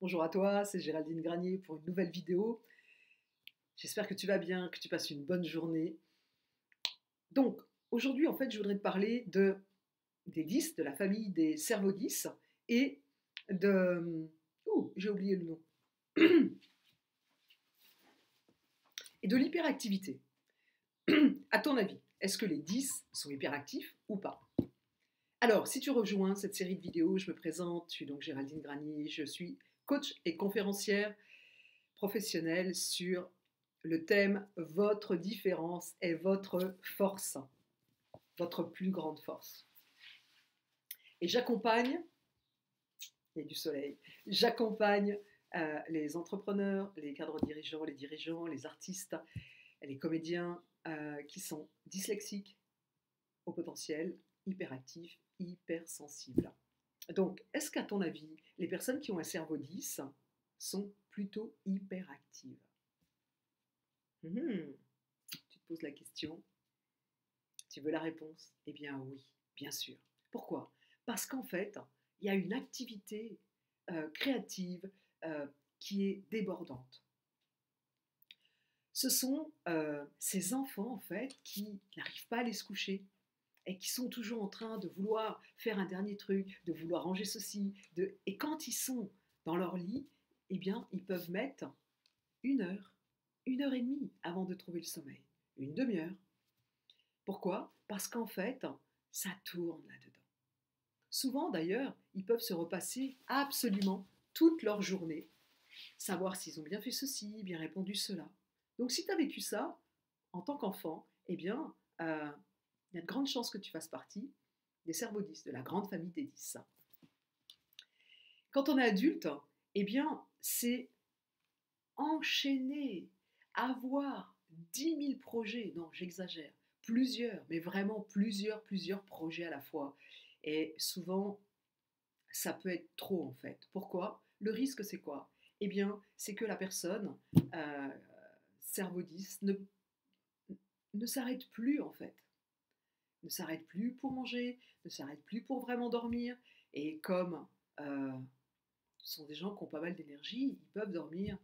Bonjour à toi, c'est Géraldine Granier pour une nouvelle vidéo. J'espère que tu vas bien, que tu passes une bonne journée. Donc, aujourd'hui, en fait, je voudrais te parler des 10, de la famille des cerveaux 10 et de... j'ai oublié le nom. Et de l'hyperactivité. À ton avis, est-ce que les 10 sont hyperactifs ou pas? Alors, si tu rejoins cette série de vidéos, je me présente, je suis donc Géraldine Granier, je suis coach et conférencière professionnelle sur le thème votre différence est votre force, votre plus grande force. Et j'accompagne, il y a du soleil, j'accompagne les entrepreneurs, les cadres dirigeants, les artistes, les comédiens qui sont dyslexiques au potentiel, hyperactifs, hypersensibles. Donc, est-ce qu'à ton avis, les personnes qui ont un cerveau 10 sont plutôt hyperactives? Tu te poses la question, tu veux la réponse? Eh bien oui, bien sûr. Pourquoi? Parce qu'en fait, il y a une activité créative qui est débordante. Ce sont ces enfants, en fait, qui n'arrivent pas à aller se coucher et qui sont toujours en train de vouloir faire un dernier truc, de vouloir ranger ceci. Et quand ils sont dans leur lit, eh bien, ils peuvent mettre 1 heure, 1 heure et demie avant de trouver le sommeil. Une demi-heure. Pourquoi? Parce qu'en fait, ça tourne là-dedans. Souvent d'ailleurs, ils peuvent se repasser absolument toute leur journée, savoir s'ils ont bien fait ceci, bien répondu cela. Donc si tu as vécu ça en tant qu'enfant, eh bien, il y a de grandes chances que tu fasses partie des cerveaux 10, de la grande famille des 10. Quand on est adulte, eh bien, c'est enchaîner, avoir 10 000 projets, non, j'exagère, plusieurs, mais vraiment plusieurs projets à la fois. Et souvent, ça peut être trop en fait. Pourquoi? Le risque, c'est quoi? Eh bien, c'est que la personne, euh, cerveau 10, ne s'arrête plus en fait. Ne s'arrête plus pour manger, ne s'arrête plus pour vraiment dormir. Et comme ce sont des gens qui ont pas mal d'énergie, ils peuvent dormir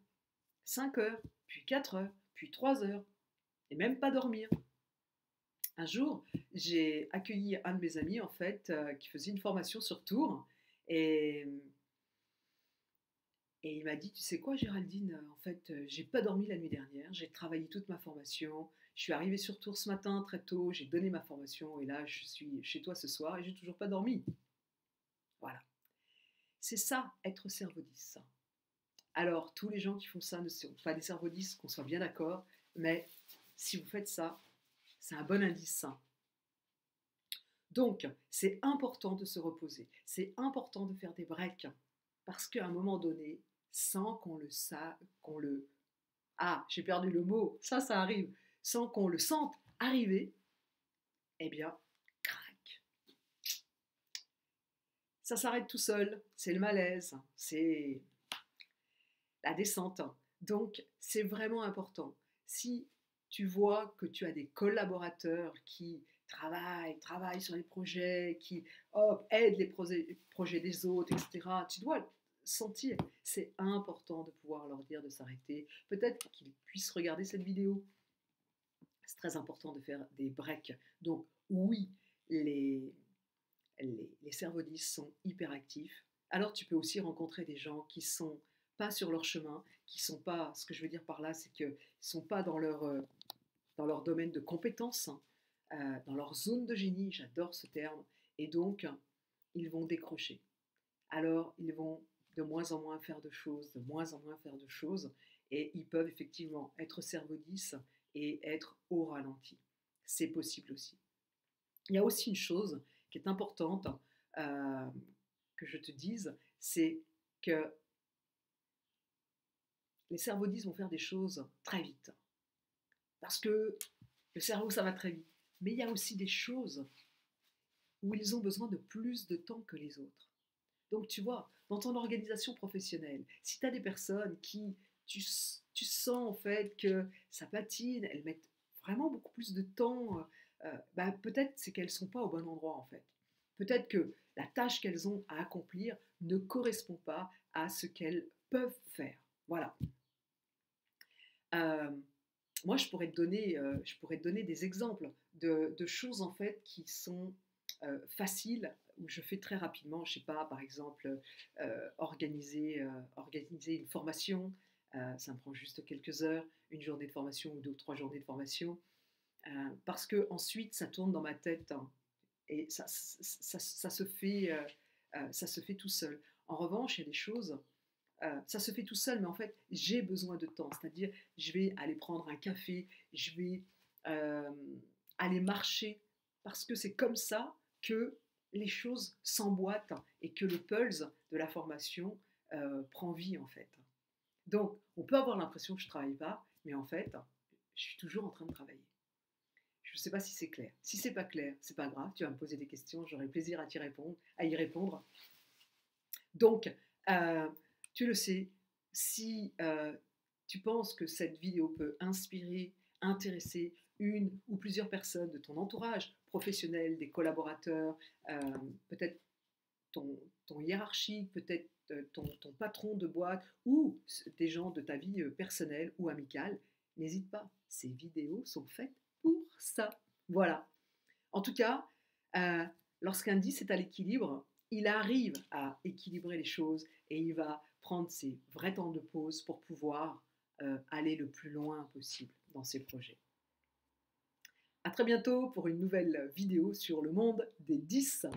5 heures, puis 4 heures, puis 3 heures, et même pas dormir. Un jour, j'ai accueilli un de mes amis en fait qui faisait une formation sur Tours et, et il m'a dit, tu sais quoi Géraldine, en fait j'ai pas dormi la nuit dernière, j'ai travaillé toute ma formation, je suis arrivée sur Tours ce matin très tôt, j'ai donné ma formation et là je suis chez toi ce soir et j'ai toujours pas dormi. Voilà. C'est ça être cerveau 10. Alors tous les gens qui font ça ne sont pas des cerveaux 10, qu'on soit bien d'accord, mais si vous faites ça, c'est un bon indice. Donc, c'est important de se reposer, c'est important de faire des breaks, parce qu'à un moment donné, sans qu'on le sache, qu'on le... Ah, j'ai perdu le mot, ça arrive, sans qu'on le sente arriver, eh bien, crac. Ça s'arrête tout seul, c'est le malaise, c'est la descente. Donc, c'est vraiment important. Si tu vois que tu as des collaborateurs qui travaillent sur les projets, qui aident les projets des autres, etc., tu dois le sentir. C'est important de pouvoir leur dire de s'arrêter. Peut-être qu'ils puissent regarder cette vidéo. C'est très important de faire des breaks. Donc, oui, les, les cerveaux 10 sont hyperactifs. Alors, tu peux aussi rencontrer des gens qui sont pas sur leur chemin, qui sont pas, ce que je veux dire par là, c'est qu'ils ne sont pas dans leur domaine de compétences, dans leur zone de génie, j'adore ce terme, et donc ils vont décrocher. Alors ils vont de moins en moins faire de choses, de moins en moins faire de choses, et ils peuvent effectivement être cerveau 10 et être au ralenti. C'est possible aussi. Il y a aussi une chose qui est importante euh, que je te dise, c'est que les cerveaux 10 vont faire des choses très vite. Parce que le cerveau, ça va très vite. Mais il y a aussi des choses où ils ont besoin de plus de temps que les autres. Donc tu vois, dans ton organisation professionnelle, si tu as des personnes qui, tu sens en fait que ça patine, elles mettent vraiment beaucoup plus de temps, bah, peut-être c'est qu'elles ne sont pas au bon endroit en fait. Peut-être que la tâche qu'elles ont à accomplir ne correspond pas à ce qu'elles peuvent faire. Voilà. Euh, Moi, je pourrais te donner des exemples de choses en fait qui sont faciles, où je fais très rapidement. Je sais pas, par exemple, organiser une formation. Ça me prend juste quelques heures, une journée de formation ou 2 ou 3 journées de formation, parce que ensuite ça tourne dans ma tête, hein, et ça se fait tout seul. En revanche, il y a des choses, ça se fait tout seul, mais en fait, j'ai besoin de temps. C'est-à-dire, je vais aller prendre un café, je vais euh, aller marcher, parce que c'est comme ça que les choses s'emboîtent et que le pulse de la formation prend vie, en fait. Donc, on peut avoir l'impression que je ne travaille pas, mais en fait, je suis toujours en train de travailler. Je ne sais pas si c'est clair. Si c'est pas clair, c'est pas grave. Tu vas me poser des questions, j'aurai plaisir à y répondre. Donc, euh, tu le sais, si tu penses que cette vidéo peut inspirer, intéresser une ou plusieurs personnes de ton entourage professionnel, des collaborateurs, euh, peut-être ton hiérarchique, peut-être ton patron de boîte ou des gens de ta vie personnelle ou amicale, n'hésite pas. Ces vidéos sont faites pour ça. Voilà. En tout cas, euh, lorsqu'un 10 est à l'équilibre, il arrive à équilibrer les choses et il va prendre ses vrais temps de pause pour pouvoir aller le plus loin possible dans ses projets. À très bientôt pour une nouvelle vidéo sur le monde des 10.